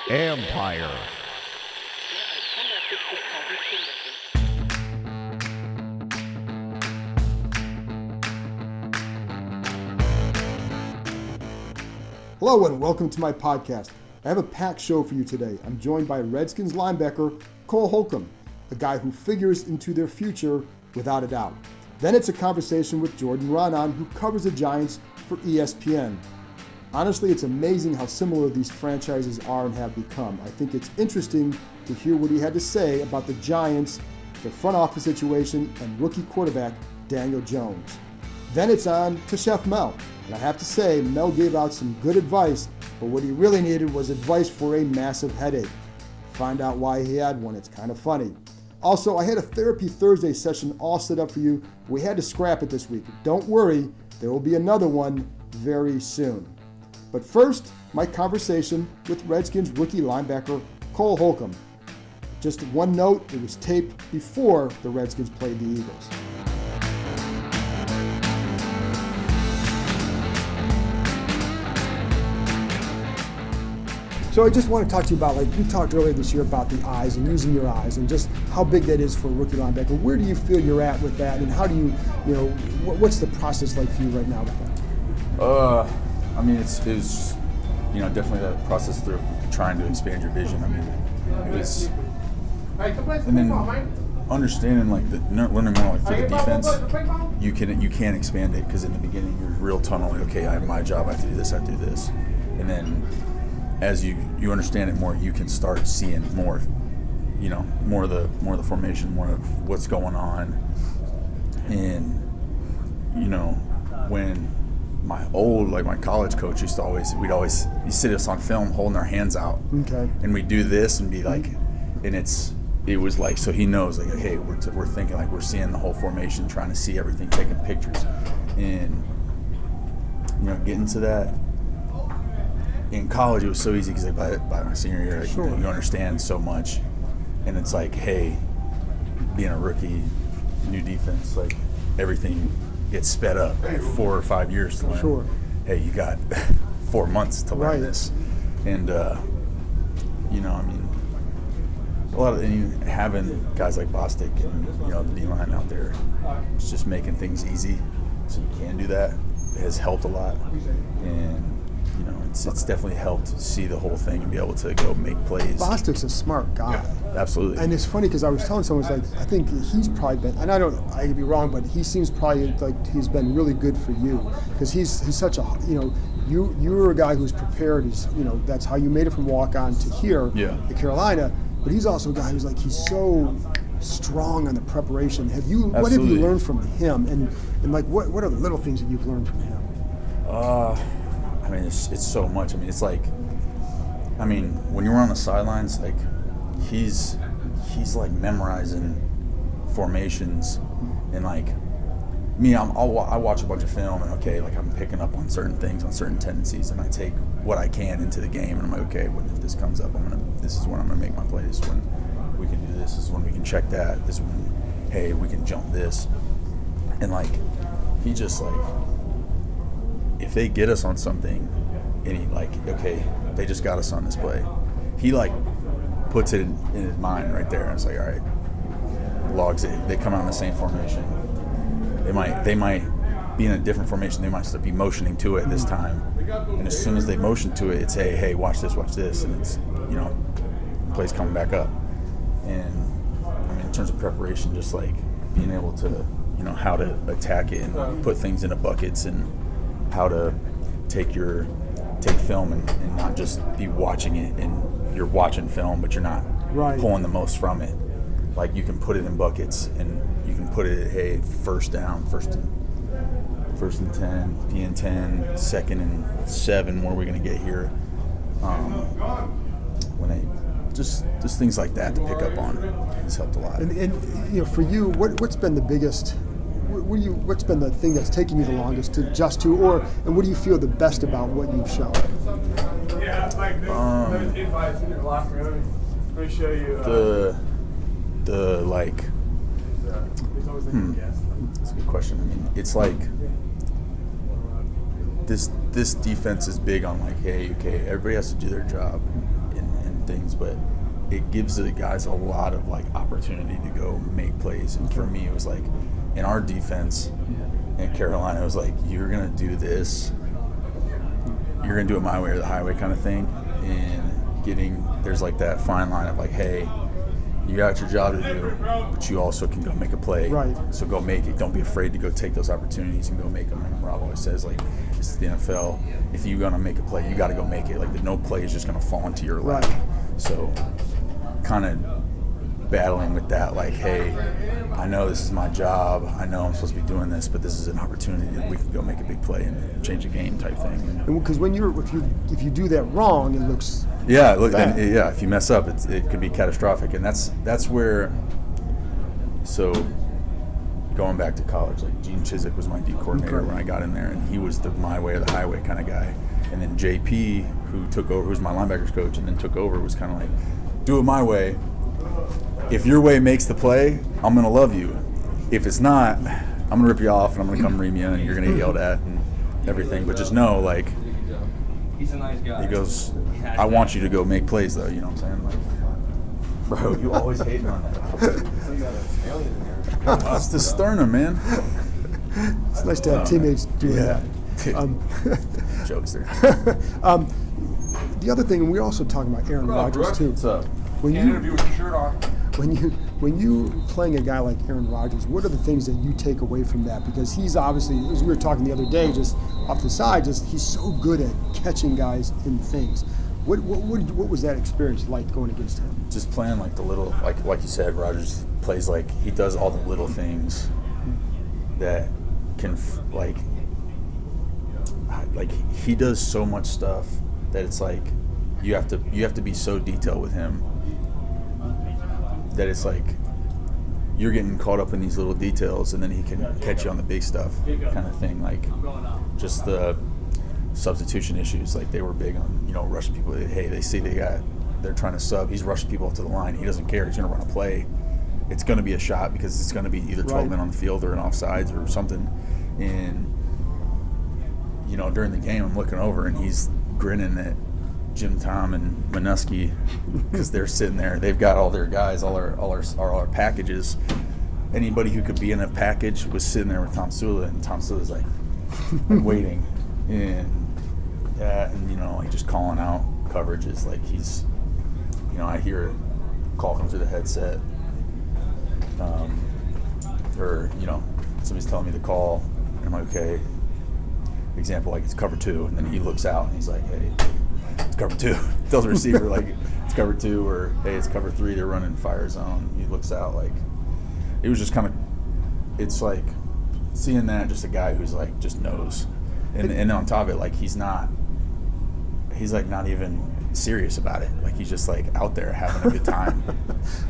Empire. Hello and welcome to my podcast. I have a packed show for you today. I'm joined by Redskins linebacker Cole Holcomb, a guy who figures into their future without a doubt. Then it's a conversation with Jordan Raanan, who covers the Giants for ESPN. Honestly, it's amazing how similar these franchises are and have become. I think it's interesting to hear what he had to say about the Giants, the front office situation, and rookie quarterback Daniel Jones. Then it's on to Chef Mel. And I have to say, Mel gave out some good advice, but what he really needed was advice for a massive headache. Find out why he had one. It's kind of funny. Also, I had a Therapy Thursday session all set up for you, but we had to scrap it this week. Don't worry, there will be another one very soon. But first, my conversation with Redskins rookie linebacker Cole Holcomb. Just one note, it was taped before the Redskins played the Eagles. So I just want to talk to you about, we talked earlier this year about the eyes and using your eyes and just how big that is for a rookie linebacker. Where do you feel you're at with that, and how do you, what's the process like for you right now with that? I mean, it's definitely that process through trying to expand your vision. I mean, it was, and then understanding learning more for the defense. You can't expand it because in the beginning you're real tunnel. Okay, I have my job. I have to do this. I have to do this, and then as you understand it more, you can start seeing more. More of the formation, more of what's going on, and when my college coach used to we'd always sit us on film holding our hands out. Okay. And we'd do this and be like, and it was like, so he knows hey, we're thinking we're seeing the whole formation, trying to see everything, taking pictures, and getting to that. In college, it was so easy because by my senior year, Sure. You understand so much, and it's hey, being a rookie, new defense, everything gets sped up. 4 or 5 years to learn. Sure. Hey, you got 4 months to learn this, and a lot of having guys like Bostic and the D-line out there, it's just making things easy, so you can do that. It has helped a lot, and it's definitely helped see the whole thing and be able to go make plays. Bostic's a smart guy. Absolutely. And it's funny because I was telling someone, I think he's probably been, and I could be wrong, but he seems probably he's been really good for you because he's such a, you were a guy who's prepared. That's how you made it from walk-on to here to Carolina. But he's also a guy who's he's so strong on the preparation. What have you learned from him? And what are the little things that you've learned from him? I mean, it's so much. I mean, it's when you're on the sidelines, he's memorizing formations, and me, I watch a bunch of film, and I'm picking up on certain things, on certain tendencies, and I take what I can into the game, and I'm okay, if this comes up, this is when I'm gonna make my plays. When we can do this is when we can check that. This is when, hey, we can jump this, and he just if they get us on something, and he okay, they just got us on this play, he puts it in his mind right there, and it's all right, logs it. They come out in the same formation. They might be in a different formation. They might be motioning to it this time, and as soon as they motion to it, it's hey, watch this, and it's the play's coming back up. And I mean, in terms of preparation, just being able to how to attack it and put things into buckets, and how to take film and not just be watching it, and you're watching film but you're not pulling the most from it. You can put it in buckets, and you can put it at, hey, first down, first and 10, P and 10, second and 7, where are we going to get here? When they just things like that to pick up on has helped a lot. And for you, what's been the biggest? What's been the thing that's taken you the longest to adjust to, and what do you feel the best about what you've shown? That's a good question. I mean, it's this defense is big on like, hey, okay, everybody has to do their job and things, but it gives the guys a lot of like opportunity to go make plays. And for me, it was like in our defense in Carolina, it was like, you're gonna do this, you're gonna do it my way or the highway kind of thing. And there's like that fine line of like, hey, you got your job to do, but you also can go make a play. Right. So go make it. Don't be afraid to go take those opportunities and go make them. And Rob always says, like, this is the NFL. If you're going to make a play, you got to go make it. Like, no play is just going to fall into your lap. Right. So kind of battling with that, like, hey, I know this is my job. I know I'm supposed to be doing this, but this is an opportunity that we can go make a big play and change a game type thing. Because if you do that wrong, it looks if you mess up, it could be catastrophic, and that's where. So, going back to college, like Gene Chizik was my D coordinator when I got in there, and he was the my way or the highway kind of guy. And then JP, who took over, who was my linebackers coach, and then took over, was kind of like, do it my way. If your way makes the play, I'm gonna love you. If it's not, I'm gonna rip you off, and I'm gonna come ream you, and you're gonna get yelled at and everything. But just know, like, he's a nice guy. he goes, I want you to go make plays, though. You know what I'm saying? Like, bro, you always hating on that. That's the sternum, man. It's nice to have teammates doing that. Jokes there. The other thing, and we're also talking about Aaron Rodgers too. What's up? When Can't interview with your shirt on. When you playing a guy like Aaron Rodgers, what are the things that you take away from that? Because he's obviously, as we were talking the other day, just off the side, he's so good at catching guys in things. What was that experience like going against him? Just playing like the little, like you said, Rodgers plays like he does all the little things that can like he does so much stuff that it's like you have to be so detailed with him that it's like you're getting caught up in these little details, and then he can catch you on the big stuff kind of thing. Like just the substitution issues, like they were big on, rushing people. Hey, they see they're trying to sub, he's rushing people up to the line, he doesn't care, he's going to run a play, it's going to be a shot because it's going to be either 12 men on the field or an offsides or something. And during the game I'm looking over and he's grinning at Jim Tom and Minuski because they're sitting there, they've got all their guys, all our packages. Anybody who could be in a package was sitting there with Tom Sula, and Tom Sula's like waiting and like just calling out coverages, like he's, I hear a call come through the headset, or somebody's telling me the call, and I'm like, okay, example, like it's cover 2, and then he looks out and he's like, hey, it's cover 2. Tells the receiver like it's cover 2, or hey, it's cover 3, they're running fire zone. He looks out, like it was just kind of, it's like seeing that, just a guy who's like just knows, and on top of it, like he's like not even serious about it, like he's just like out there having a good time.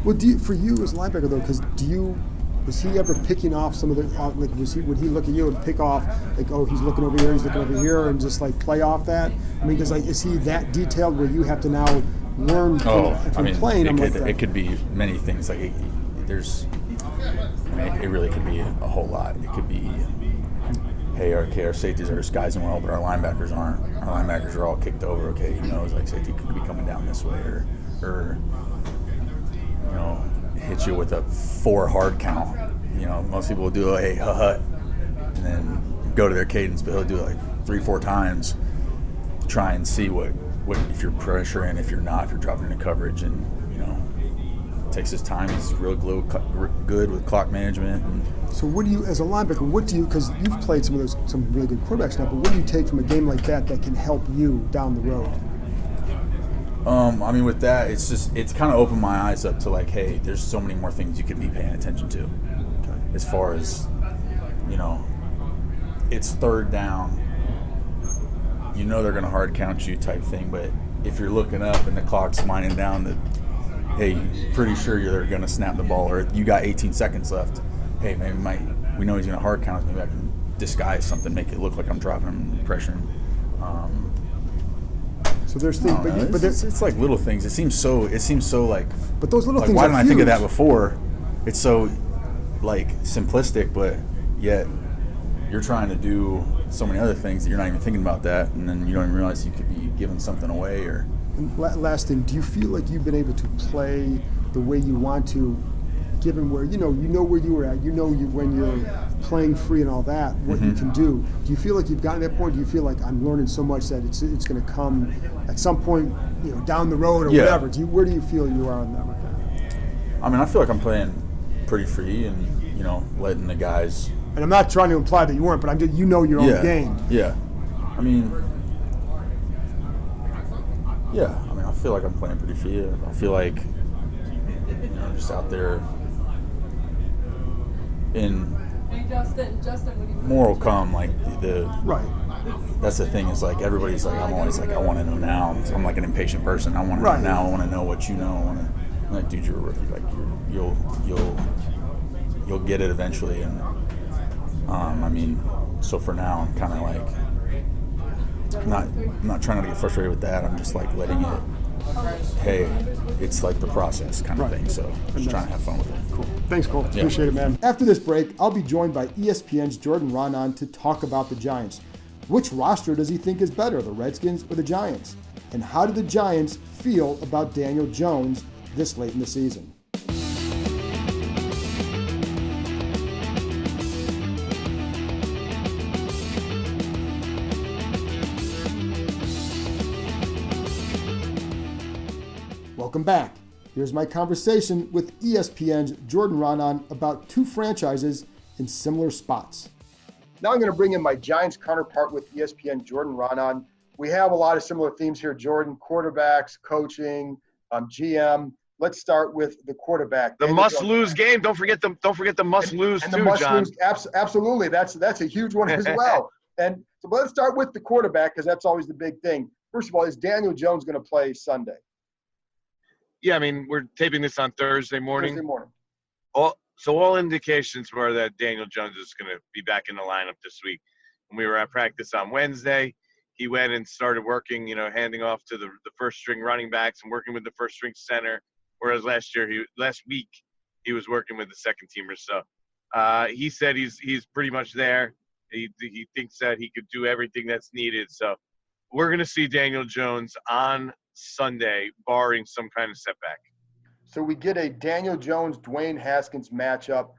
Well, for you as a linebacker though, because was he ever picking off some of the, like, would he look at you and pick off, like, oh, he's looking over here, and just like play off that? I mean, because like, is he that detailed where you have to now learn from playing? It could be many things. Like it really could be a whole lot. It could be, hey, our safeties are disguising well, but our linebackers aren't. Our linebackers are all kicked over. Okay, he knows like safety could be coming down this way, or hit you with a 4 hard count. Most people will do hey, and then go to their cadence, but he'll do it like 3-4 times, try and see what if you're pressuring, if you're not, if you're dropping into coverage, and takes his time. He's real good with clock management. So what do you, as a linebacker, because you've played some really good quarterbacks now, but what do you take from a game like that can help you down the road? With that, it's kind of opened my eyes up to like, hey, there's so many more things you could be paying attention to. Okay. As far as, it's 3rd down, they're going to hard count you type thing, but if you're looking up and the clock's winding down to, hey, pretty sure you're going to snap the ball, or you got 18 seconds left, hey, maybe we know he's going to hard count us, maybe I can disguise something, make it look like I'm dropping him, pressuring. So there's things, but it's like little things. It seems so like. But those little things. Why are didn't I think of that before? It's so like simplistic, but yet you're trying to do so many other things that you're not even thinking about that, and then you don't even realize you could be giving something away. Or last thing, do you feel like you've been able to play the way you want to, given where you know where you were at, when you're playing free and all that, what you can do? Do you feel like you've gotten to that point? Do you feel like I'm learning so much that it's going to come at some point, down the road or whatever? Where do you feel you are on that with that? I mean, I feel like I'm playing pretty free and letting the guys. And I'm not trying to imply that you weren't, but I'm just your own game. Yeah. I mean, I feel like I'm playing pretty free. I feel like just out there in more will come, like the right. That's the thing, is like everybody's like, I'm always like, I want to know now. So I'm like an impatient person. I want to know now. I want to know what you know. I'm like, dude, you're a rookie. Like you'll get it eventually. And so for now, I'm kind of like not trying to get frustrated with that. I'm just like letting it. Hey, it's like the process kind of thing. So just trying to have fun with it. Cool. Thanks, Cole. Yeah. Appreciate it, man. After this break, I'll be joined by ESPN's Jordan Raanan to talk about the Giants. Which roster does he think is better, the Redskins or the Giants? And how do the Giants feel about Daniel Jones this late in the season? Welcome back. Here's my conversation with ESPN's Jordan Raanan about two franchises in similar spots. Now I'm going to bring in my Giants counterpart with ESPN, Jordan Raanan. We have a lot of similar themes here, Jordan: quarterbacks, coaching, GM. Let's start with the quarterback. The must-lose game. Don't forget the must-lose too, John. Absolutely. That's a huge one as well. And so let's start with the quarterback, because that's always the big thing. First of all, is Daniel Jones going to play Sunday? Yeah, I mean, we're taping this on Thursday morning. Thursday morning. All indications were that Daniel Jones is going to be back in the lineup this week. When we were at practice on Wednesday, he went and started working, handing off to the first-string running backs and working with the first-string center, whereas last week, he was working with the second-teamers. So he said he's pretty much there. He thinks that he could do everything that's needed. So we're going to see Daniel Jones on Sunday, barring some kind of setback. So we get a Daniel Jones, Dwayne Haskins matchup.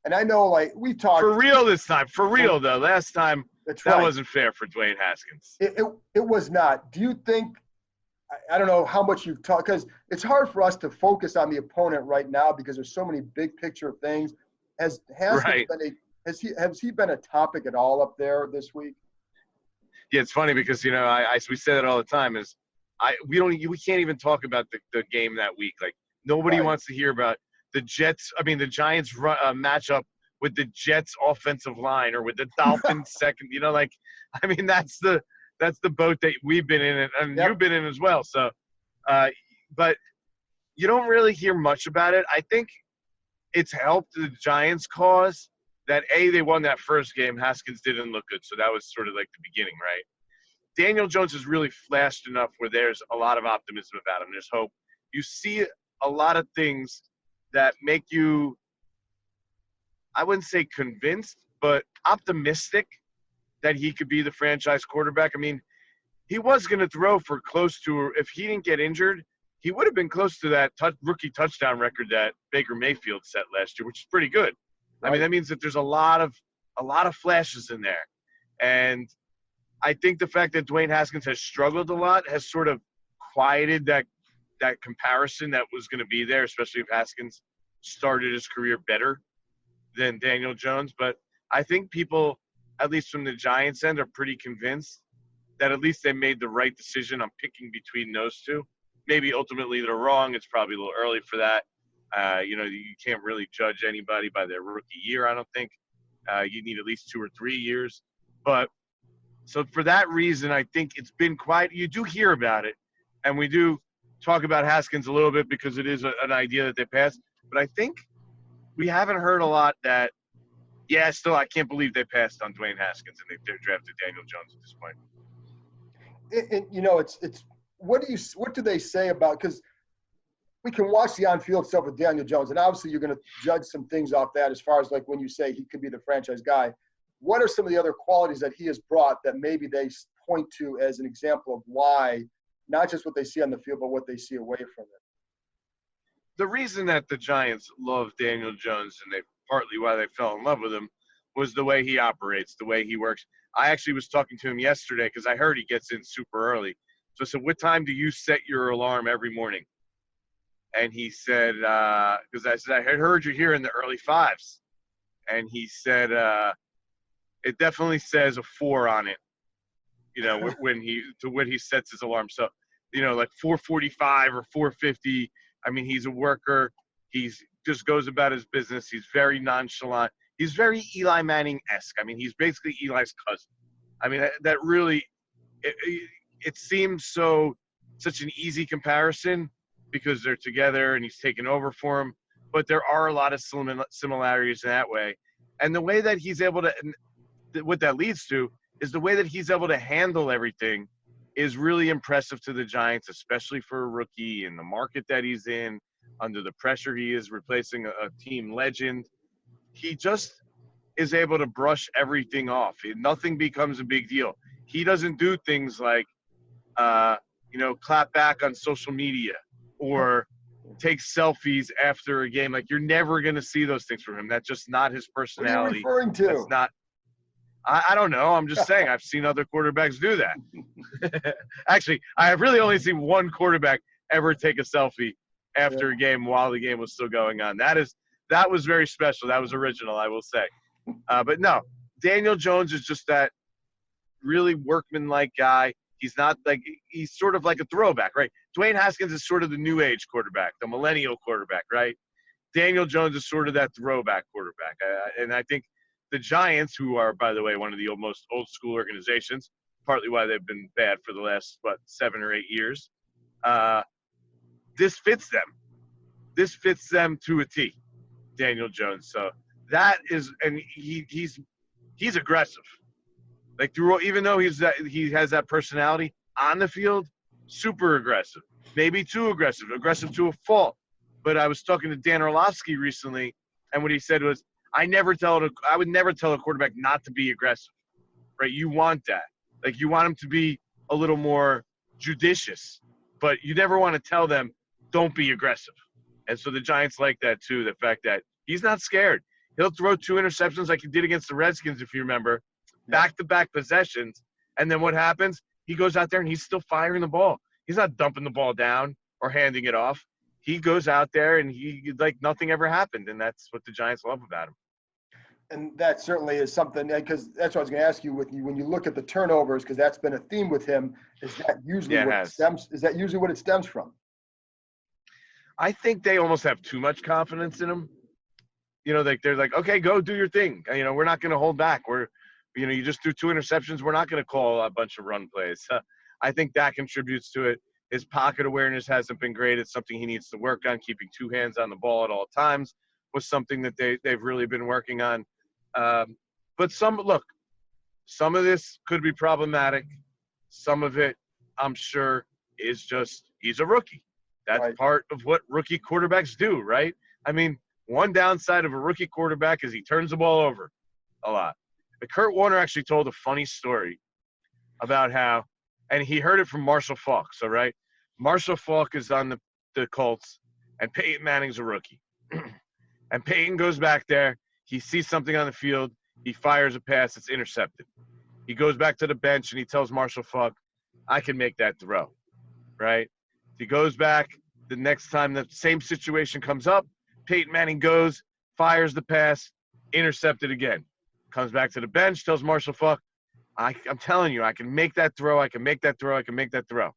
And I know, we talked. For real this time. For real, though. Last time, that wasn't fair for Dwayne Haskins. It was not. Do you think – I don't know how much you've talked – because it's hard for us to focus on the opponent right now because there's so many big picture things. Has he been a topic at all up there this week? Yeah, it's funny because, we say that all the time is – we can't even talk about the game that week. Like, nobody wants to hear about the Giants matchup with the Jets offensive line or with the Dolphins second. That's the boat that we've been in and you've been in as well. So, but you don't really hear much about it. I think it's helped the Giants' cause that they won that first game. Haskins didn't look good, so that was sort of like the beginning, right? Daniel Jones has really flashed enough where there's a lot of optimism about him. There's hope. You see a lot of things that make you, I wouldn't say convinced, but optimistic that he could be the franchise quarterback. I mean, he was going to throw for close to, if he didn't get injured, he would have been close to that rookie touchdown record that Baker Mayfield set last year, which is pretty good. Right. I mean, that means that there's a lot of flashes in there. And I think the fact that Dwayne Haskins has struggled a lot has sort of quieted that comparison that was going to be there, especially if Haskins started his career better than Daniel Jones. But I think people, at least from the Giants end, are pretty convinced that at least they made the right decision on picking between those two. Maybe ultimately they're wrong. It's probably a little early for that. You can't really judge anybody by their rookie year, I don't think. You need at least 2 or 3 years. But so for that reason, I think it's been quiet. You do hear about it, and we do talk about Haskins a little bit because it is an idea that they passed. But I think we haven't heard a lot that, still I can't believe they passed on Dwayne Haskins and they drafted Daniel Jones at this point. It's what do they say about, because we can watch the on-field stuff with Daniel Jones, and obviously you're going to judge some things off that as far as like when you say he could be the franchise guy. what are some of the other qualities that he has brought that maybe they point to as an example of why, not just what they see on the field, but what they see away from it? The reason that the Giants love Daniel Jones, and partly why they fell in love with him, was the way he operates, the way he works. I actually was talking to him yesterday because I heard he gets in super early. So I said, what time do you set your alarm every morning? And he said, because I said, I had heard you here in the early 5s. And he said, it definitely says a 4 on it, when he sets his alarm. So, like 4:45 or 4:50. I mean, he's a worker. He's just goes about his business. He's very nonchalant. He's very Eli Manning-esque. I mean, he's basically Eli's cousin. I mean, that really, it seems such an easy comparison because they're together and he's taken over for him. But there are a lot of similarities in that way. And the way that he's able to, what that leads to is the way that he's able to handle everything is really impressive to the Giants, especially for a rookie in the market that he's in, under the pressure he is replacing a team legend. He just is able to brush everything off. Nothing becomes a big deal. He doesn't do things like, clap back on social media or take selfies after a game. Like, you're never going to see those things from him. That's just not his personality. What are you referring to? That's not. I don't know. I'm just saying I've seen other quarterbacks do that. Actually, I have really only seen one quarterback ever take a selfie after a game while the game was still going on. That was very special. That was original, I will say. But no, Daniel Jones is just that really workman-like guy. He's sort of like a throwback, right? Dwayne Haskins is sort of the new age quarterback, the millennial quarterback, right? Daniel Jones is sort of that throwback quarterback. And I think the Giants, who are, by the way, one of the most old school organizations, partly why they've been bad for the last, 7 or 8 years, this fits them. This fits them to a T, Daniel Jones. So that is, and he's aggressive. Like, even though he has that personality on the field, super aggressive, maybe too aggressive to a fault. But I was talking to Dan Orlovsky recently, and what he said was, I would never tell a quarterback not to be aggressive, right? You want that. Like, you want him to be a little more judicious, but you never want to tell them, don't be aggressive. And so the Giants like that too, the fact that he's not scared. He'll throw 2 interceptions like he did against the Redskins, if you remember, back-to-back possessions. And then what happens? He goes out there and he's still firing the ball. He's not dumping the ball down or handing it off. He goes out there and he like nothing ever happened, and that's what the Giants love about him. And that certainly is something, because that's what I was going to ask you when you look at the turnovers, because that's been a theme with him. Is that usually what it stems from? I think they almost have too much confidence in him. They're like, okay, go do your thing. We're not going to hold back. You just threw 2 interceptions. We're not going to call a bunch of run plays. I think that contributes to it. His pocket awareness hasn't been great. It's something he needs to work on. Keeping 2 hands on the ball at all times was something that they've really been working on. But some of this could be problematic. Some of it, I'm sure, is just he's a rookie. That's part of what rookie quarterbacks do, right? I mean, one downside of a rookie quarterback is he turns the ball over a lot. But Kurt Warner actually told a funny story about how, and he heard it from Marshall Faulk. So, right, Marshall Faulk is on the Colts, and Peyton Manning's a rookie. And Peyton goes back there. He sees something on the field. He fires a pass. It's intercepted. He goes back to the bench, and he tells Marshall Faulk, I can make that throw, right? He goes back the next time the same situation comes up. Peyton Manning goes, fires the pass, intercepted again. Comes back to the bench, tells Marshall Faulk, I'm telling you, I can make that throw. I can make that throw. I can make that throw.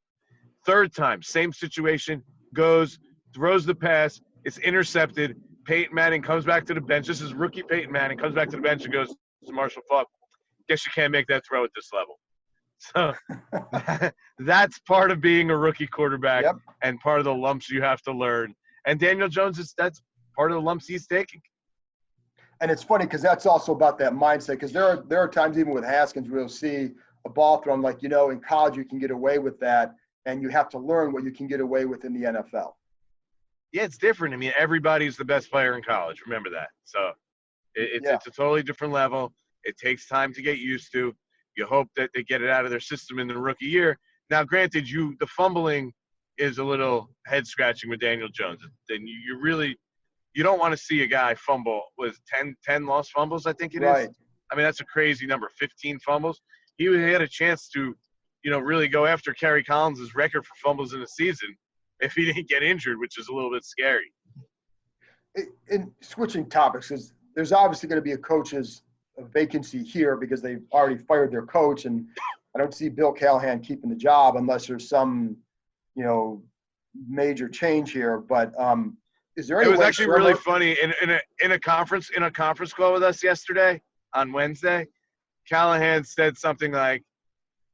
Third time, same situation, goes, throws the pass. It's intercepted. Peyton Manning comes back to the bench. This is rookie Peyton Manning, comes back to the bench and goes to Marshall Faulk, guess you can't make that throw at this level. So that's part of being a rookie quarterback and part of the lumps you have to learn. And Daniel Jones, that's part of the lumps he's taking. And it's funny because that's also about that mindset, because there are times even with Haskins where you'll see a ball thrown like, in college you can get away with that, and you have to learn what you can get away with in the NFL. Yeah, it's different. I mean, everybody's the best player in college. Remember that. So it's a totally different level. It takes time to get used to. You hope that they get it out of their system in the rookie year. Now, granted, the fumbling is a little head scratching with Daniel Jones. Then you don't want to see a guy fumble with 10 lost fumbles, I think it Right. is. I mean, that's a crazy number, 15 fumbles. He had a chance to, really go after Kerry Collins' record for fumbles in a season if he didn't get injured, which is a little bit scary. In switching topics, because there's obviously going to be a vacancy here because they've already fired their coach, and I don't see Bill Callahan keeping the job unless there's some, major change here. But is there any? It was way actually really funny in a conference call with us yesterday on Wednesday. Callahan said something like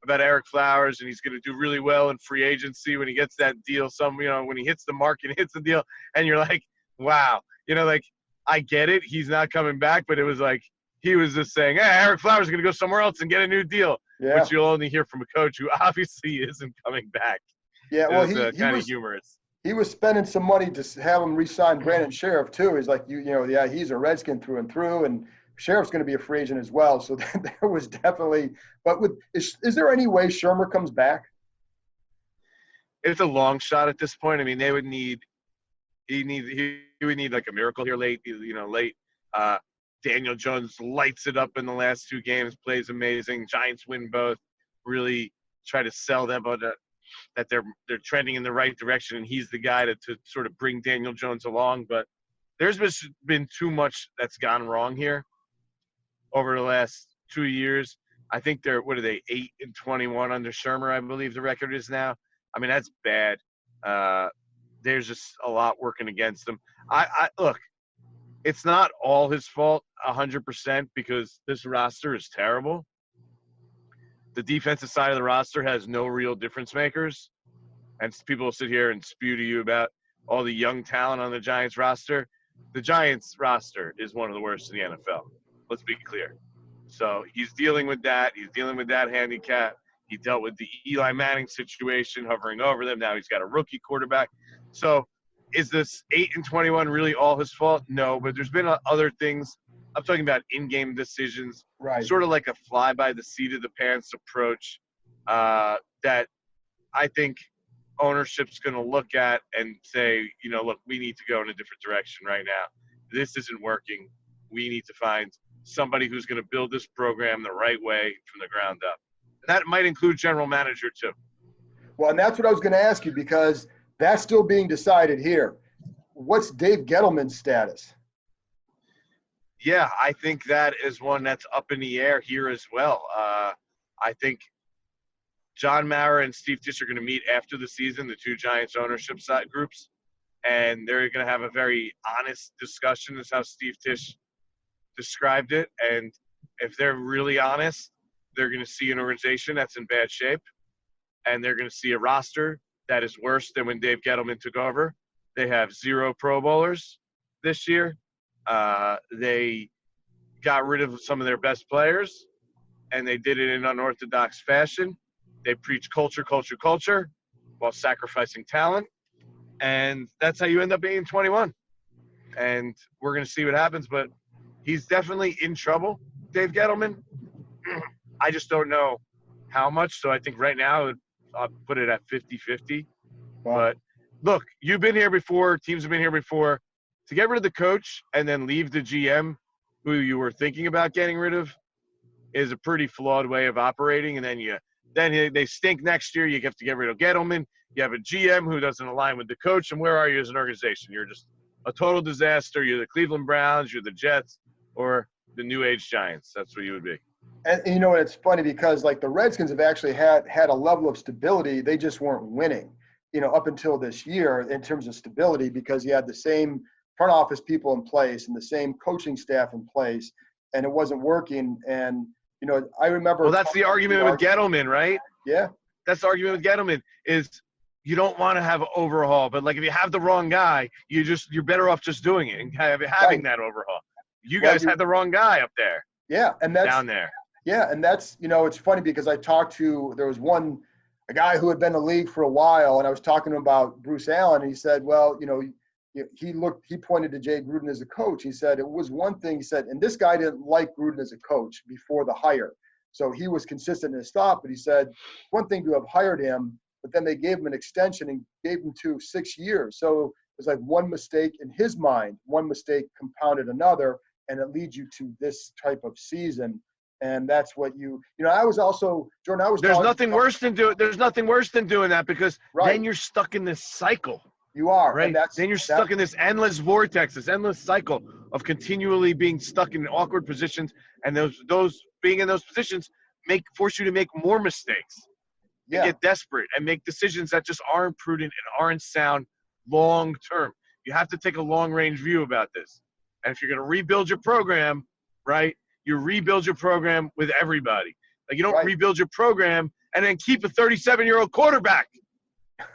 about Eric Flowers, and he's going to do really well in free agency when he gets that deal. When he hits the market, hits the deal, and you're like, wow, I get it. He's not coming back, but it was like he was just saying, hey, Eric Flowers is going to go somewhere else and get a new deal, which you'll only hear from a coach who obviously isn't coming back. Yeah, well, he kind of humorous. He was spending some money to have him re-sign Brandon Sheriff too. He's like, he's a Redskin through and through, and Sheriff's going to be a free agent as well. So there was definitely, but is there any way Shermer comes back? It's a long shot at this point. I mean, he would need like a miracle here late. Daniel Jones lights it up in the last two games, plays amazing. Giants win both. Really try to sell them that they're trending in the right direction, and he's the guy to sort of bring Daniel Jones along. But there's been too much that's gone wrong here over the last 2 years. I think they're 8-21 under Shermer, I believe the record is now. I mean, that's bad. There's just a lot working against them. I look, it's not all his fault 100% because this roster is terrible. The defensive side of the roster has no real difference makers. And people will sit here and spew to you about all the young talent on the Giants roster. The Giants roster is one of the worst in the NFL. Let's be clear. So he's dealing with that. He's dealing with that handicap. He dealt with the Eli Manning situation, hovering over them. Now he's got a rookie quarterback. So is this 8-21 really all his fault? No, but there's been other things. I'm talking about in-game decisions, right? Sort of like a fly-by-the-seat-of-the-pants approach that I think ownership's going to look at and say, look, we need to go in a different direction right now. This isn't working. We need to find somebody who's going to build this program the right way from the ground up. And that might include general manager too. Well, and that's what I was going to ask you because that's still being decided here. What's Dave Gettleman's status? Yeah, I think that is one that's up in the air here as well. I think John Mara and Steve Tisch are going to meet after the season, the two Giants ownership side groups, and they're going to have a very honest discussion is how Steve Tisch described it. And if they're really honest, they're going to see an organization that's in bad shape, and they're going to see a roster that is worse than when Dave Gettleman took over. They have 0 Pro Bowlers this year. They got rid of some of their best players, and they did it in unorthodox fashion. They preach culture while sacrificing talent, and that's how you end up being 21. And we're going to see what happens, but he's definitely in trouble, Dave Gettleman. I just don't know how much, so I think right now I'll put it at 50-50. Wow. But look, you've been here before, teams have been here before. To get rid of the coach and then leave the GM who you were thinking about getting rid of is a pretty flawed way of operating. And then they stink next year. You have to get rid of Gettleman. You have a GM who doesn't align with the coach. And where are you as an organization? You're just a total disaster. You're the Cleveland Browns. You're the Jets or the New Age Giants. That's what you would be. And it's funny because like the Redskins have actually had a level of stability. They just weren't winning, up until this year in terms of stability because you had the same front office people in place and the same coaching staff in place, and it wasn't working. And, I remember. Well, that's the argument with Gettleman, right? Yeah. That's the argument with Gettleman is you don't want to have overhaul, but like if you have the wrong guy, you're better off just doing it and having that overhaul. You guys had the wrong guy up there. Yeah. And that's down there. Yeah. And that's, it's funny because there was a guy who had been in the league for a while, and I was talking to him about Bruce Allen, and he said, well, he pointed to Jay Gruden as a coach. He said it was one thing. He said, and this guy didn't like Gruden as a coach before the hire. So he was consistent in his thought, but he said one thing to have hired him, but then they gave him an extension and gave him to 6 years. So it was like one mistake in his mind, one mistake compounded another, and it leads you to this type of season. And that's what I was also, Jordan, There's nothing worse than doing that, because Right. then you're stuck in this cycle. You are. Right. And Then you're stuck in this endless vortex, this endless cycle of continually being stuck in awkward positions, and those being in those positions force you to make more mistakes. Yeah. Get desperate and make decisions that just aren't prudent and aren't sound long term. You have to take a long range view about this. And if you're going to rebuild your program, right, you rebuild your program with everybody. Like, you don't Right. rebuild your program and then keep a 37-year-old quarterback.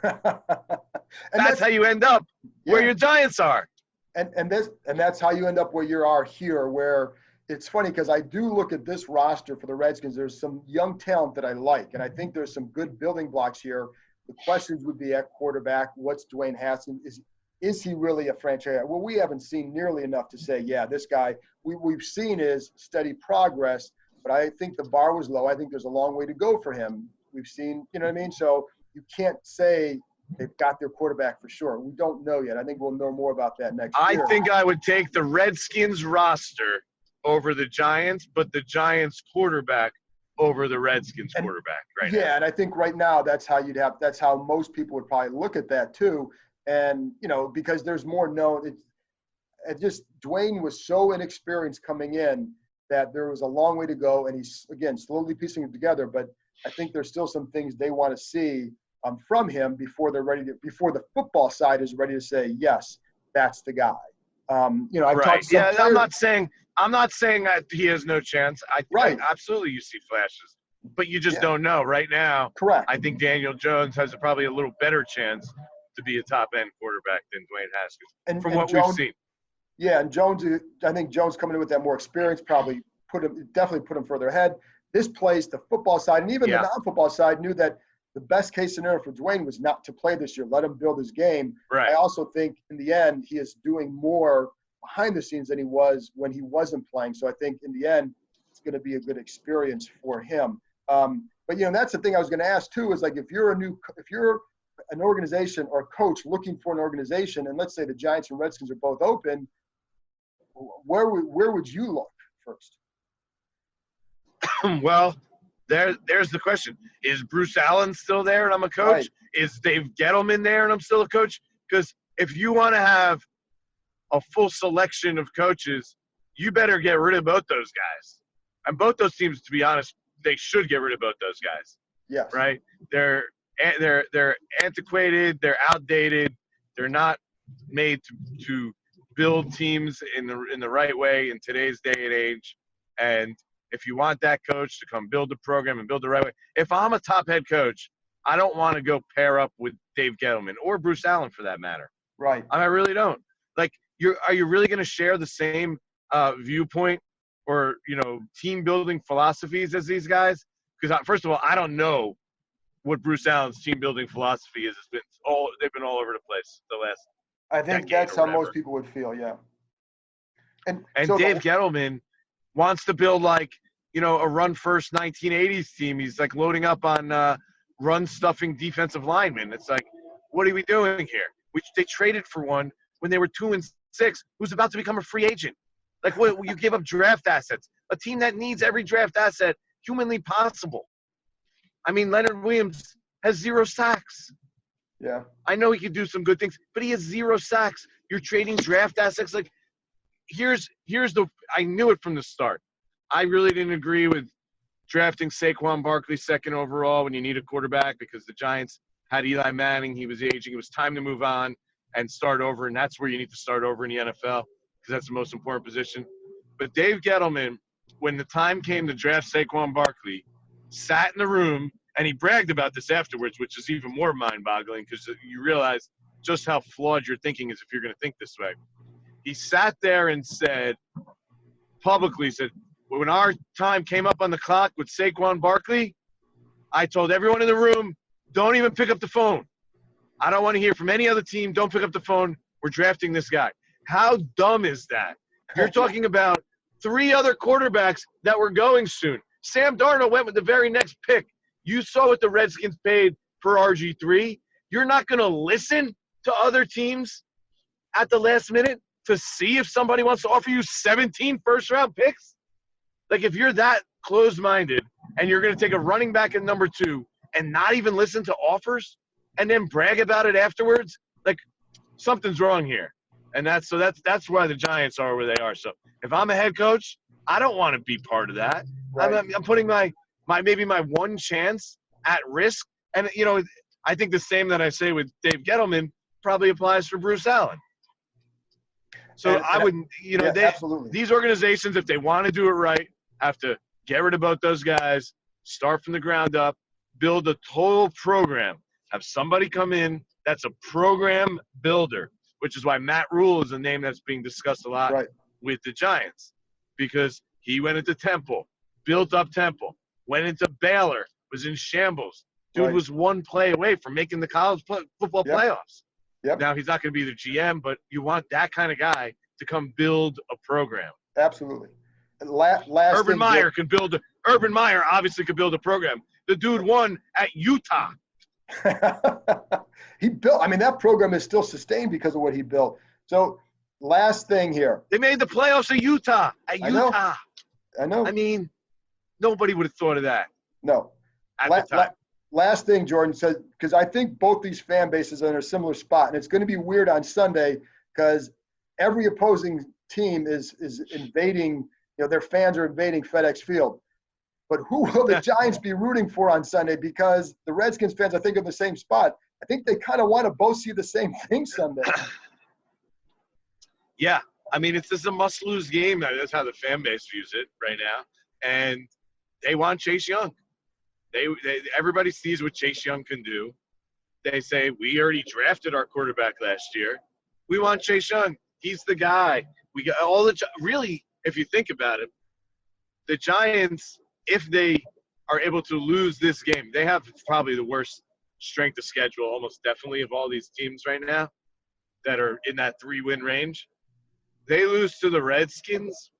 That's how you end up where your Giants are. And that's how you end up where you are here, where it's funny because I do look at this roster for the Redskins. There's some young talent that I like, and I think there's some good building blocks here. The questions would be at quarterback, what's Dwayne Haskins? Is he really a franchise? Well, we haven't seen nearly enough to say, yeah, this guy, we've seen his steady progress, but I think the bar was low. I think there's a long way to go for him. We've seen, you know what I mean? So you can't say they've got their quarterback for sure. We don't know yet. I think we'll know more about that next year. I think I would take the Redskins roster over the Giants, but the Giants quarterback over the Redskins quarterback now. Yeah, and I think right now that's how most people would probably look at that too. And, because there's more known. It just Dwayne was so inexperienced coming in that there was a long way to go, and he's, again, slowly piecing it together. But I think there's still some things they want to see from him before before the football side is ready to say, yes, that's the guy. I've talked to some players. I'm not saying that he has no chance. Right. Absolutely, you see flashes, but you just don't know right now. Correct. I think Daniel Jones has probably a little better chance to be a top-end quarterback than Dwayne Haskins from what we've seen. Yeah, and Jones, I think Jones coming in with that more experience probably definitely put him further ahead. This place, the football side, and even the non-football side, knew that the best case scenario for Dwayne was not to play this year. Let him build his game. Right. I also think in the end he is doing more behind the scenes than he was when he wasn't playing. So I think in the end it's going to be a good experience for him. But that's the thing I was going to ask too, is like if you're an organization or coach looking for an organization, and let's say the Giants and Redskins are both open, where would you look first? Well, there's the question. Is Bruce Allen still there and I'm a coach? Right. Is Dave Gettleman there and I'm still a coach? Because if you want to have a full selection of coaches, you better get rid of both those guys. And both those teams, to be honest, they should get rid of both those guys. Yes. Right? They're antiquated, they're outdated, they're not made to build teams in the right way in today's day and age. And if you want that coach to come build the program and build the right way, if I'm a top head coach, I don't want to go pair up with Dave Gettleman or Bruce Allen for that matter. Right. I really don't. Like, are you really going to share the same viewpoint or team building philosophies as these guys? Because first of all, I don't know what Bruce Allen's team building philosophy is. They've been all over the place the last. I think that's how most people would feel. Yeah. And so Dave Gettleman wants to build a run first 1980s team. He's like loading up on run stuffing defensive linemen. It's like, what are we doing here? They traded for one when they were 2-6, who's about to become a free agent. Like, what you give up draft assets, a team that needs every draft asset humanly possible. I mean, Leonard Williams has 0 sacks. Yeah. I know he can do some good things, but he has 0 sacks. You're trading draft assets. Like, I knew it from the start. I really didn't agree with drafting Saquon Barkley 2nd overall when you need a quarterback because the Giants had Eli Manning. He was aging. It was time to move on and start over, and that's where you need to start over in the NFL because that's the most important position. But Dave Gettleman, when the time came to draft Saquon Barkley, sat in the room, and he bragged about this afterwards, which is even more mind-boggling because you realize just how flawed your thinking is if you're going to think this way. He sat there and publicly said, when our time came up on the clock with Saquon Barkley, I told everyone in the room, don't even pick up the phone. I don't want to hear from any other team. Don't pick up the phone. we're drafting this guy. How dumb is that? You're talking about 3 other quarterbacks that were going soon. Sam Darnold went with the very next pick. You saw what the Redskins paid for RG3. You're not going to listen to other teams at the last minute to see if somebody wants to offer you 17 first-round picks? Like, if you're that closed-minded and you're going to take a running back at number 2 and not even listen to offers and then brag about it afterwards, like, something's wrong here. And that's why the Giants are where they are. So if I'm a head coach, I don't want to be part of that. Right. I'm putting my one chance at risk. And, you know, I think the same that I say with Dave Gettleman probably applies for Bruce Allen. So I would, you know, these organizations, if they want to do it right, have to get rid of both those guys, start from the ground up, build a total program, have somebody come in that's a program builder, which is why Matt Rule is a name that's being discussed a lot with the Giants, because he went into Temple, built up Temple, went into Baylor, was in shambles. Dude was one play away from making the college football playoffs. Yep. Now, he's not going to be the GM, but you want that kind of guy to come build a program. Absolutely. Urban Meyer Urban Meyer obviously could build a program. The dude won at Utah. He built – I mean, that program is still sustained because of what he built. So, last thing here. They made the playoffs at Utah. I know. I mean, nobody would have thought of that. No. At the time. Last thing, Jordan said, because I think both these fan bases are in a similar spot, and it's going to be weird on Sunday because every opposing team is invading – you know, their fans are invading FedEx Field. But who will the Giants be rooting for on Sunday? Because the Redskins fans, I think, are in the same spot. I think they kind of want to both see the same thing Sunday. Yeah. I mean, it's just a must-lose game. That's how the fan base views it right now. And they want Chase Young. Everybody sees what Chase Young can do. They say, we already drafted our quarterback last year. We want Chase Young. He's the guy. We got all the – really, if you think about it, the Giants – if they are able to lose this game, they have probably the worst strength of schedule, almost definitely, of all these teams right now that are in that 3-win range. They lose to the Redskins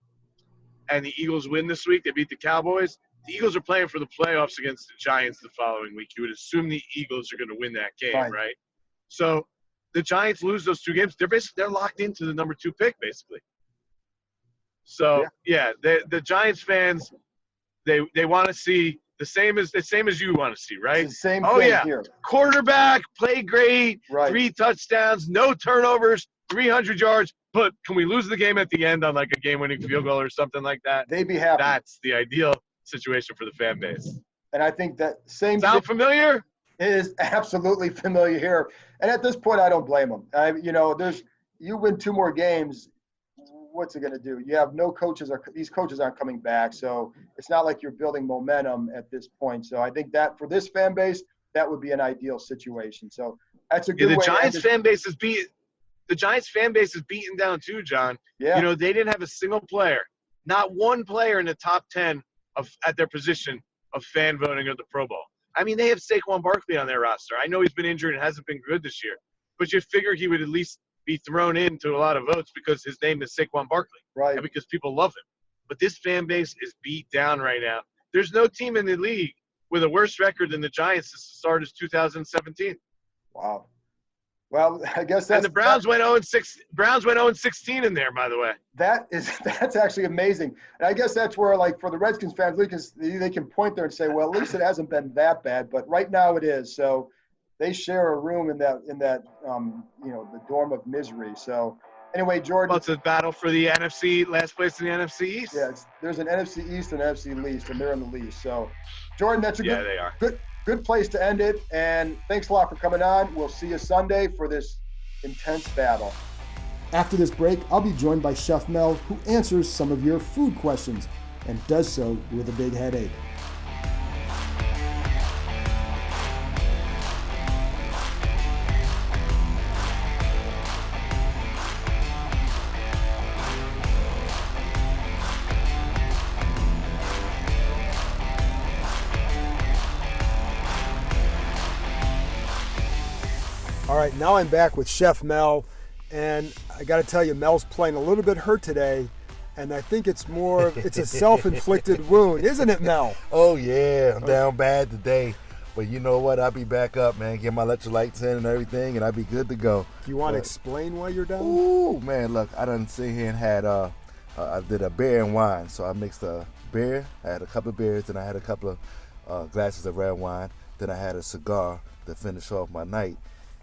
and the Eagles win this week. They beat the Cowboys. The Eagles are playing for the playoffs against the Giants the following week. You would assume the Eagles are going to win that game, right? So the Giants lose those 2 games. They're locked into the number 2 pick, basically. So, the Giants fans – They want to see the same as you want to see, right? It's the same thing here. Quarterback, play great, 3 touchdowns, no turnovers, 300 yards. But can we lose the game at the end on like a game-winning field goal or something like that? They'd be happy. That's the ideal situation for the fan base. And I think that same. Sound familiar? It is absolutely familiar here. And at this point, I don't blame them. You win 2 more games. What's it going to do? You have no coaches, these coaches aren't coming back. So it's not like you're building momentum at this point. So I think that for this fan base, that would be an ideal situation. So that's a good way. The Giants fan base is beaten down too, John. Yeah. You know, they didn't have a single player, not one player in the top 10 at their position of fan voting of the Pro Bowl. I mean, they have Saquon Barkley on their roster. I know he's been injured and hasn't been good this year, but you figure he would at least be thrown into a lot of votes because his name is Saquon Barkley, right? And because people love him. But this fan base is beat down right now. There's no team in the league with a worse record than the Giants to start as 2017. Wow. Well, I guess that's – and the Browns went 0-6. Browns went 0-16 in there, by the way. That's actually amazing. And I guess that's where, like, for the Redskins fans, they can point there and say, well, at least it hasn't been that bad. But right now it is. So they share a room in that the dorm of misery. So anyway, Jordan. Well, it's a battle for the NFC, last place in the NFC East. Yeah, there's an NFC East and an NFC least, and they're in the least. So, Jordan, that's they are. Good place to end it. And thanks a lot for coming on. We'll see you Sunday for this intense battle. After this break, I'll be joined by Chef Mel, who answers some of your food questions and does so with a big headache. All right, now I'm back with Chef Mel, And I got to tell you, Mel's playing a little bit hurt today, and I think it's a self-inflicted wound, isn't it, Mel? Oh, yeah. I'm down bad today. But you know what? I'll be back up, man. Get my electrolytes in and everything, and I'll be good to go. Do you want to explain why you're down? Ooh, man, look. I done sit here and had, I did a beer and wine. So I mixed a beer. I had a couple of beers, then I had a couple of glasses of red wine. Then I had a cigar to finish off my night.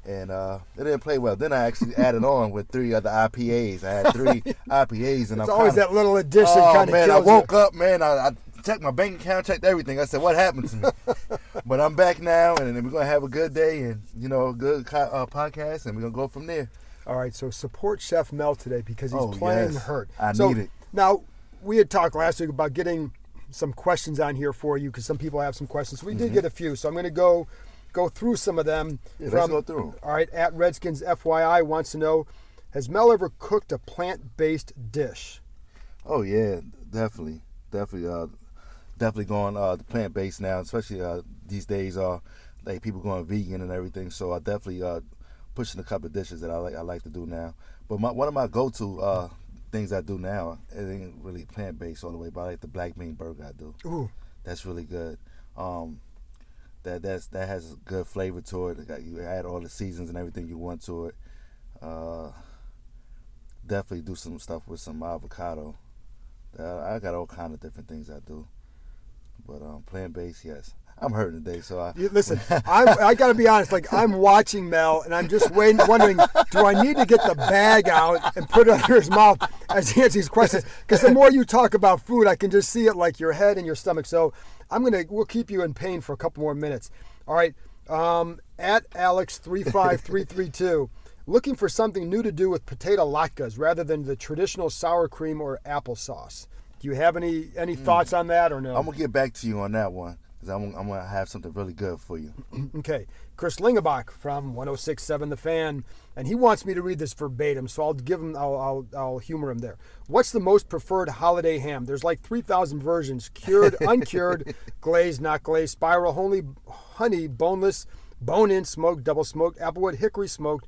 And it didn't play well. Then I actually added on with 3 other IPAs. I had 3 IPAs, and it's always that little addition kind of man, kills I woke you. up, man. I checked my bank account, checked everything. I said, what happened to me? But I'm back now, and we're going to have a good day and, a good podcast, and we're going to go from there. All right, so support Chef Mel today because he's playing hurt. I need it. Now, we had talked last week about getting some questions on here for you because some people have some questions. So we did get a few, so I'm going to go through some of them. Yeah, let's go through them. All right, at Redskins FYI wants to know, has Mel ever cooked a plant-based dish? Oh, yeah, definitely going plant-based now, especially these days like people going vegan and everything. So I definitely pushing a couple of dishes that I like to do now. But one of my go-to things I do now, it ain't really plant-based all the way, but I like the black bean burger I do. Ooh. That's really good. That has a good flavor to it. You add all the seasons and everything you want to it. Definitely do some stuff with some avocado. I got all kind of different things I do. But plant-based, yes. I'm hurting today, so Listen, I got to be honest. Like, I'm watching Mel, and I'm just wondering, do I need to get the bag out and put it under his mouth as he answers these questions? Because the more you talk about food, I can just see it like your head and your stomach. So we'll keep you in pain for a couple more minutes. All right. At Alex35332, looking for something new to do with potato latkes rather than the traditional sour cream or applesauce. Do you have any thoughts on that or no? I'm gonna get back to you on that one. I'm going to have something really good for you. Okay. Chris Lingebach from 106.7 The Fan, and he wants me to read this verbatim, so I'll humor him there. What's the most preferred holiday ham? There's like 3,000 versions: cured, uncured, glazed, not glazed, spiral, honey, boneless, bone-in, smoked, double smoked, applewood, hickory smoked.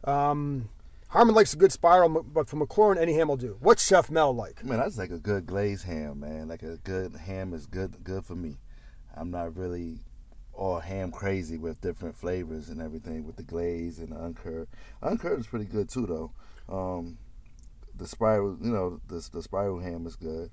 Harmon likes a good spiral, but for McLaurin, any ham will do. What's Chef Mel like? Man, I just like a good glazed ham, man. Like a good ham is good for me. I'm not really all ham crazy with different flavors and everything with the glaze and the uncurred. Uncurred is pretty good too, though. The spiral, the spiral ham is good.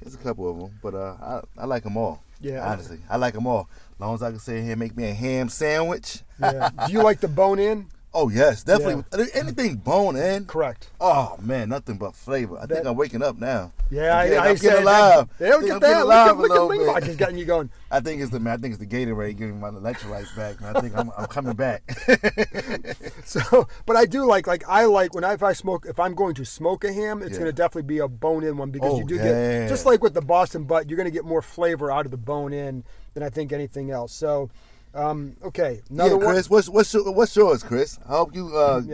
There's a couple of them, but I like them all. Yeah, honestly, I like them all. As long as I can sit here and make me a ham sandwich. Yeah. Do you like the bone in? Oh yes, definitely. Yeah. Anything bone in. Correct. Oh man, nothing but flavor. I think I'm waking up now. Yeah, I'm getting alive. They don't get that. Look at Lingebach is getting you going. I think it's the Gatorade giving my electrolytes back. Man. I think I'm coming back. So, but I do like I like if I'm going to smoke a ham, it's going to definitely be a bone-in one because you do get, just like with the Boston butt, you're going to get more flavor out of the bone-in than I think anything else. So. Okay. Another Chris, one. What's yours, Chris? I hope you.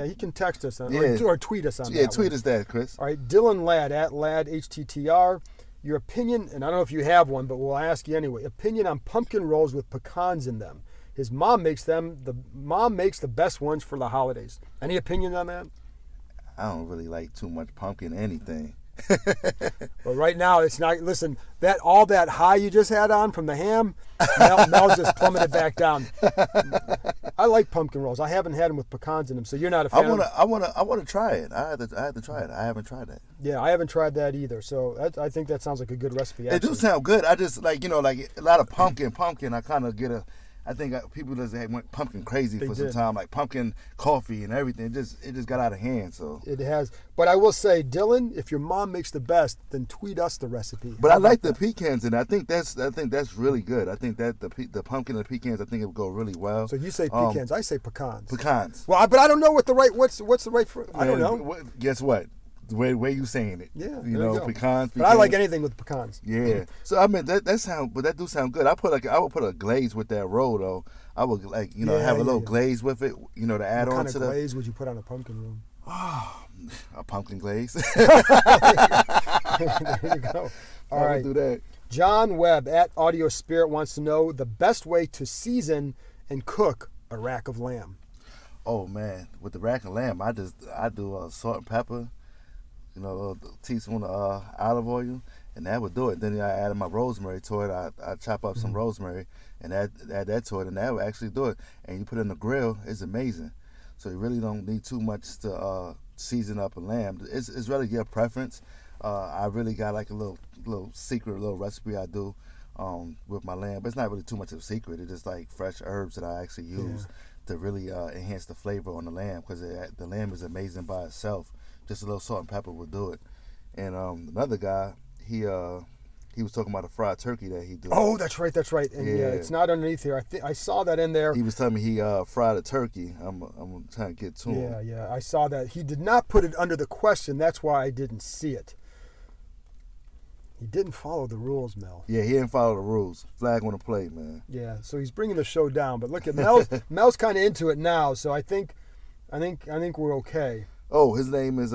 He can text us or tweet us on that. Yeah, tweet us that, Chris. All right, Dylan Ladd at Ladd HTTR. Your opinion, and I don't know if you have one, but we'll ask you anyway. Opinion on pumpkin rolls with pecans in them. His mom makes them. The mom makes the best ones for the holidays. Any opinion on that? I don't really like too much pumpkin anything. Well, right now it's not. Listen, all that high you just had on from the ham, Mel just plummeted back down. I like pumpkin rolls. I haven't had them with pecans in them, so you're not a fan. I want to try it. I have to try it. I haven't tried that. Yeah, I haven't tried that either. So I think that sounds like a good recipe. It do sound good. I just like a lot of pumpkin. I kind of get I think people just went pumpkin crazy for some time, like pumpkin coffee and everything. It just got out of hand. So it has. But I will say, Dylan, if your mom makes the best, then tweet us the recipe. But I like the pecans, and I think that's really good. I think that the pumpkin and the pecans, I think it would go really well. So you say pecans, I say pecans. Pecans. Well, but I don't know what's the right for. I don't know. Guess what? The way you saying it. Yeah. Pecans. But I like anything with pecans. Yeah. So I mean that do sound good. I would put a glaze with that roll though. I would have a little glaze with it, to add on to the. What kind of glaze would you put on a pumpkin roll? A pumpkin glaze. There you go. All right. Do that. John Webb at Audio Spirit wants to know the best way to season and cook a rack of lamb. Oh man, with the rack and lamb, I do salt and pepper, a little teaspoon of olive oil, and that would do it. Then I added my rosemary to it. I chop up some rosemary and add that to it, and that would actually do it. And you put it in the grill, it's amazing. So you really don't need too much to season up a lamb. It's really your preference. I really got like a little secret recipe I do with my lamb. But it's not really too much of a secret. It's just like fresh herbs that I actually use to really enhance the flavor on the lamb, because the lamb is amazing by itself. Just a little salt and pepper will do it. And another guy, he was talking about a fried turkey that he do. Oh, that's right. And it's not underneath here. I saw that in there. He was telling me he fried a turkey. I'm trying to get to him. Yeah, I saw that. He did not put it under the question. That's why I didn't see it. He didn't follow the rules, Mel. Yeah, he didn't follow the rules. Flag on the play, man. Yeah, so he's bringing the show down. But look at Mel's kind of into it now, so I think we're okay. Oh, his name is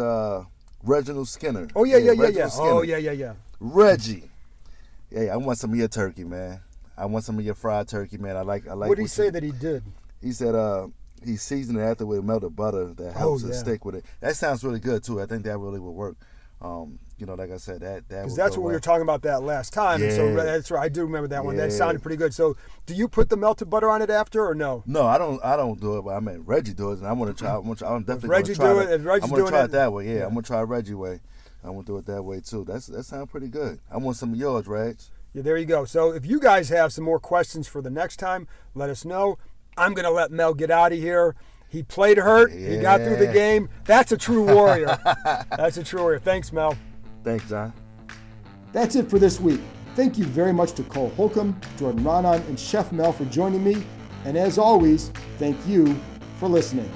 Reginald Skinner. Oh yeah. Reginald Skinner. Oh yeah. Reggie. Yeah, I want some of your turkey, man. I want some of your fried turkey, man. I like. What did he say that he did? He said he seasoned it after with melted butter that helps it stick with it. That sounds really good too. I think that really would work. Like I said, that because that's what we were talking about that last time. Yeah. And so that's right. I do remember that one. That sounded pretty good. So, do you put the melted butter on it after or no? No, I don't do it. But I mean, Reggie does, and I want to try. I'm definitely going to try it. If Reggie's I'm going to try doing it that way. Yeah, I'm going to try Reggie way. I'm going to do it that way too. That sounds pretty good. I want some of yours, Reg. Yeah, there you go. So if you guys have some more questions for the next time, let us know. I'm going to let Mel get out of here. He played hurt. Yeah. He got through the game. That's a true warrior. That's a true warrior. Thanks, Mel. Thanks, John. That's it for this week. Thank you very much to Cole Holcomb, Jordan Raanan, and Chef Mel for joining me. And as always, thank you for listening.